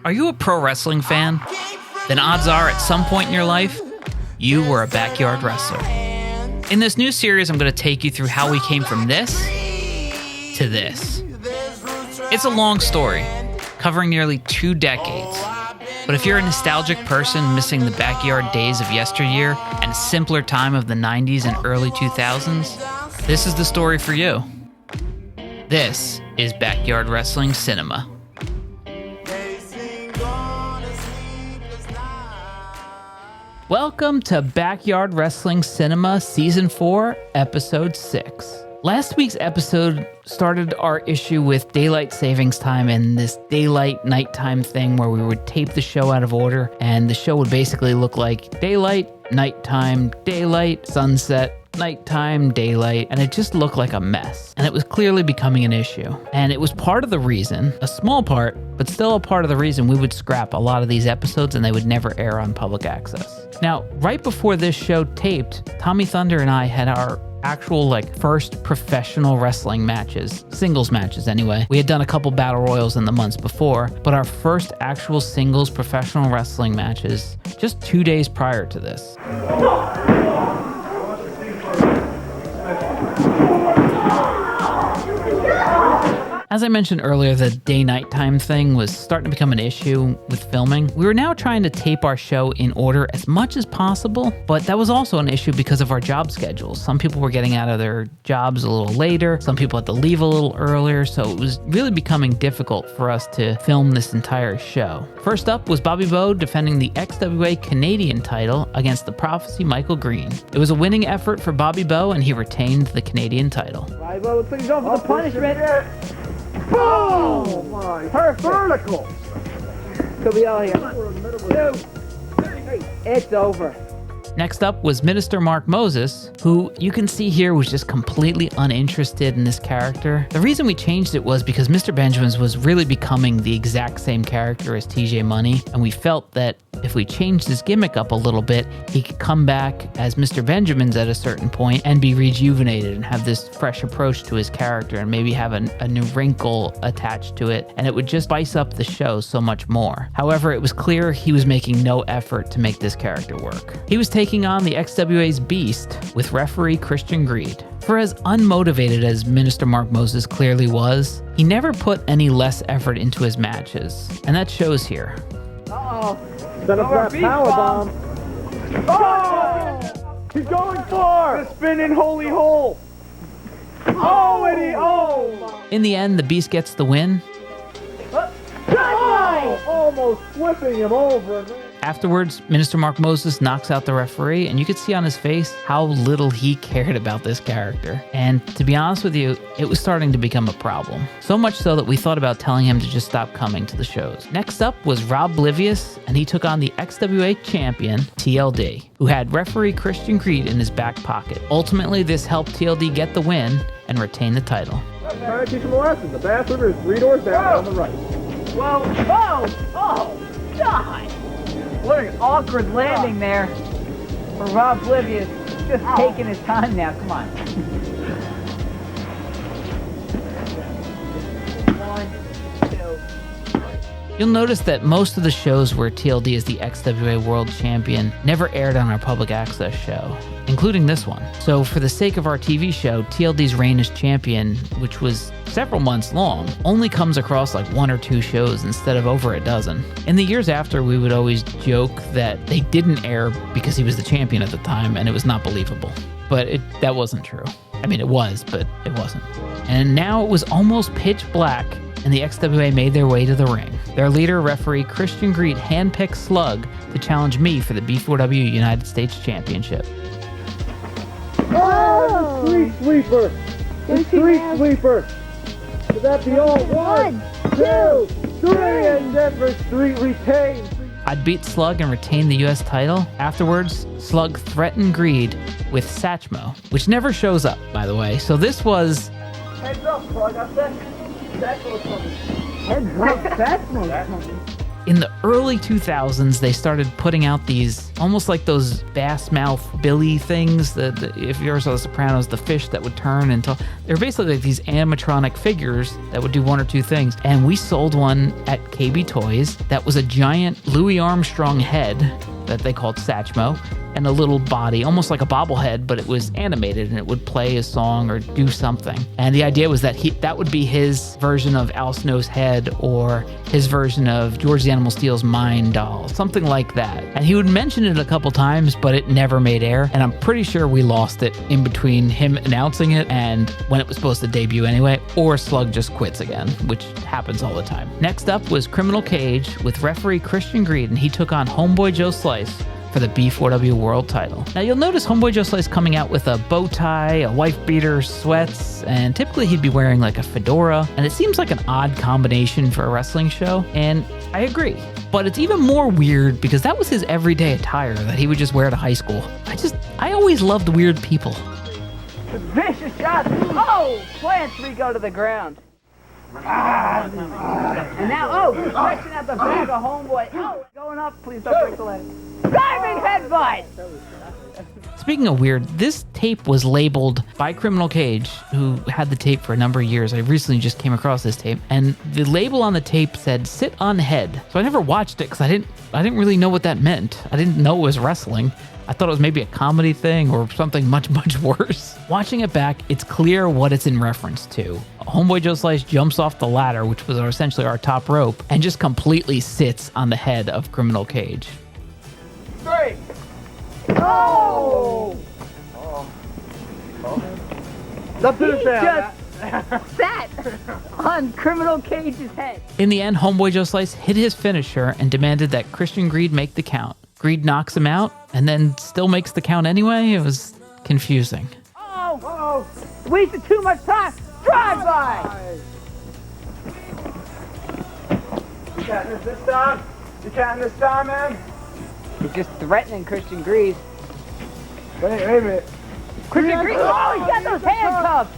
Are you a pro wrestling fan? Then odds are at some point in your life, you were a backyard wrestler. In this new series, I'm going to take you through how we came from this to this. It's a long story, covering nearly 2 decades. But if you're a nostalgic person missing the backyard days of yesteryear and a simpler time of the 90s and early 2000s, this is the story for you. This is Backyard Wrestling Cinema. Welcome to Backyard Wrestling Cinema Season 4, Episode 6. Last week's episode started our issue with daylight savings time and this daylight nighttime thing where we would tape the show out of order, and the show would basically look like daylight, nighttime, daylight, sunset, nighttime, daylight, and it just looked like a mess. And it was clearly becoming an issue. And it was part of the reason, a small part, but still a part of the reason we would scrap a lot of these episodes and they would never air on public access. Now, right before this show taped, Tommy Thunder and I had our actual first professional wrestling matches, singles matches anyway. We had done a couple battle royals in the months before, but our first actual singles professional wrestling matches just 2 days prior to this. As I mentioned earlier, the day-nighttime thing was starting to become an issue with filming. We were now trying to tape our show in order as much as possible, but that was also an issue because of our job schedules. Some people were getting out of their jobs a little later, some people had to leave a little earlier, so it was really becoming difficult for us to film this entire show. First up was Bobby Bowe defending the XWA Canadian title against the Prophecy Michael Green. It was a winning effort for Bobby Bowe, and he retained the Canadian title. Bobby Bowe, please go for the punishment. Boom! Oh my! Perfect. Vertical. Could be all here. 2, 3. It's over. Next up was Minister Mark Moses, who you can see here was just completely uninterested in this character. The reason we changed it was because Mr. Benjamin's was really becoming the exact same character as TJ Money, and we felt that if we changed his gimmick up a little bit, he could come back as Mr. Benjamin's at a certain point and be rejuvenated and have this fresh approach to his character and maybe have a new wrinkle attached to it, and it would just spice up the show so much more. However, it was clear he was making no effort to make this character work. He was taking on the XWA's Beast with referee Christian Greed. For as unmotivated as Minister Mark Moses clearly was, he never put any less effort into his matches, and that shows here. Uh-oh. Set up that powerbomb. Oh! He's going for the spinning holy hole. Oh, and In the end, the Beast gets the win. Oh! Almost flipping him over. Afterwards, Minister Mark Moses knocks out the referee, and you could see on his face how little he cared about this character. And to be honest with you, it was starting to become a problem. So much so that we thought about telling him to just stop coming to the shows. Next up was Rob Blivius, and he took on the XWA champion, TLD, who had referee Christian Greed in his back pocket. Ultimately, this helped TLD get the win and retain the title. Trying to teach him a lesson. The bathroom is 3 doors down on the right. Whoa! Whoa! Oh, God! What an awkward landing there for Rob Blivius. Just taking his time now. Come on. 1, 2. You'll notice that most of the shows where TLD is the XWA World Champion never aired on our public access show, including this one. So for the sake of our TV show, TLD's reign as champion, which was several months long, only comes across 1 or 2 shows instead of over a dozen. In the years after, we would always joke that they didn't air because he was the champion at the time, and it was not believable. But that wasn't true. I mean, it was, but it wasn't. And now it was almost pitch black, and the XWA made their way to the ring. Their leader, referee Christian Greed, handpicked Slug to challenge me for the B4W United States Championship. Oh, street sweeper! The street sweeper! Could that be all? 1, 2, 3, and Denver Street retains. I'd beat Slug and retain the US title. Afterwards, Slug threatened Greed with Satchmo, which never shows up, by the way. So this was... Heads up, Slug, I said. Satchmo's coming. Heads up, Satchmo's coming. In the early 2000s, they started putting out these almost like those bass mouth Billy things that if you ever saw The Sopranos, the fish that would turn into, they're basically like these animatronic figures that would do one or two things. And we sold one at KB Toys that was a giant Louis Armstrong head that they called Satchmo, and a little body, almost like a bobblehead, but it was animated and it would play a song or do something. And the idea was that that would be his version of Al Snow's head, or his version of George the Animal Steel's Mine doll, something like that. And he would mention it a couple times, but it never made air. And I'm pretty sure we lost it in between him announcing it and when it was supposed to debut anyway, or Slug just quits again, which happens all the time. Next up was Criminal Cage with referee Christian Greed, and he took on Homeboy Joe Slice for the B4W World title. Now you'll notice Homeboy Joe Slice coming out with a bow tie, a wife beater, sweats, and typically he'd be wearing like a fedora, and it seems like an odd combination for a wrestling show, and I agree. But it's even more weird because that was his everyday attire that he would just wear to high school. I always loved weird people. Vicious shot. Oh! Plant 3 go to the ground. And now, stretching at the back of Homeboy. Oh, going up, please don't break the leg. Diving headbutt! Speaking of weird, this tape was labeled by Criminal Cage, who had the tape for a number of years. I recently just came across this tape, and the label on the tape said "sit on head." So I never watched it because I didn't really know what that meant. I didn't know it was wrestling. I thought it was maybe a comedy thing or something much, much worse. Watching it back, it's clear what it's in reference to. Homeboy Joe Slice jumps off the ladder, which was essentially our top rope, and just completely sits on the head of Criminal Cage. 3. Oh! Up to the just sat on Criminal Cage's head. In the end, Homeboy Joe Slice hit his finisher and demanded that Christian Greed make the count. Greed knocks him out and then still makes the count anyway. It was confusing. Oh! Wasted too much time. Drive by! You counting this time? You counting this time, man? He's just threatening Christian Greed. Wait a minute. Christian Greed! Oh, he's got those handcuffs!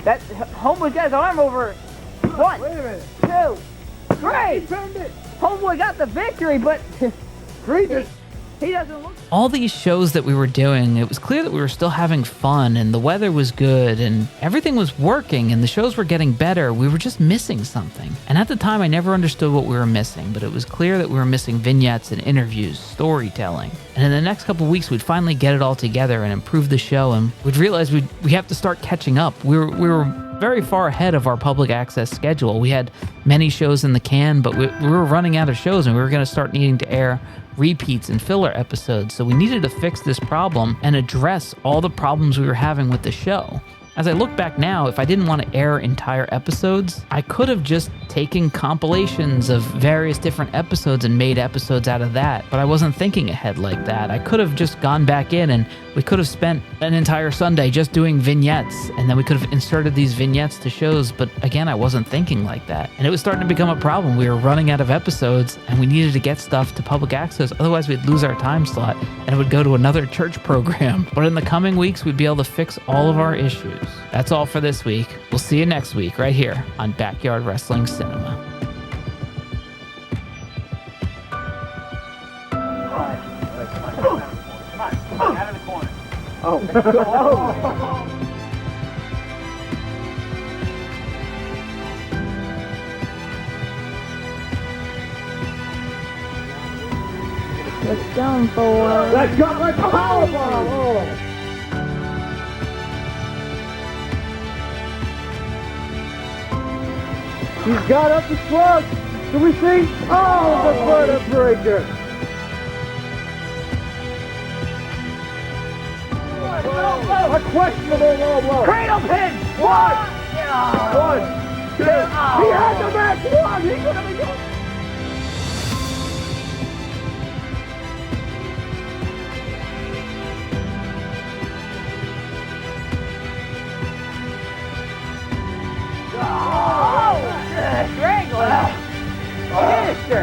That Homeboy got his arm over. 1, Wait a minute. 2, 3! He turned it. Homeboy got the victory, but Greed just... he doesn't look... All these shows that we were doing, it was clear that we were still having fun and the weather was good and everything was working and the shows were getting better. We were just missing something. And at the time, I never understood what we were missing, but it was clear that we were missing vignettes and interviews, storytelling. And in the next couple of weeks, we'd finally get it all together and improve the show, and we'd realize we have to start catching up. We were very far ahead of our public access schedule. We had many shows in the can, but we were running out of shows and we were going to start needing to air repeats and filler episodes. So we needed to fix this problem and address all the problems we were having with the show. As I look back now, if I didn't want to air entire episodes, I could have just taken compilations of various different episodes and made episodes out of that, but I wasn't thinking ahead like that. I could have just gone back in and we could have spent an entire Sunday just doing vignettes, and then we could have inserted these vignettes to shows, but again, I wasn't thinking like that. And it was starting to become a problem. We were running out of episodes and we needed to get stuff to public access, otherwise we'd lose our time slot and it would go to another church program. But in the coming weeks, we'd be able to fix all of our issues. That's all for this week. We'll see you next week right here on Backyard Wrestling Cinema. Out of the corner. Let's go for... Let's go! Let's powerbomb! Oh. He's got up the slug. Do we see? Oh, the butter breaker. A questionable low blow. Cradle pin! 1, 2. He had the match won. He's gonna be good. Oh! Strangler! Minister!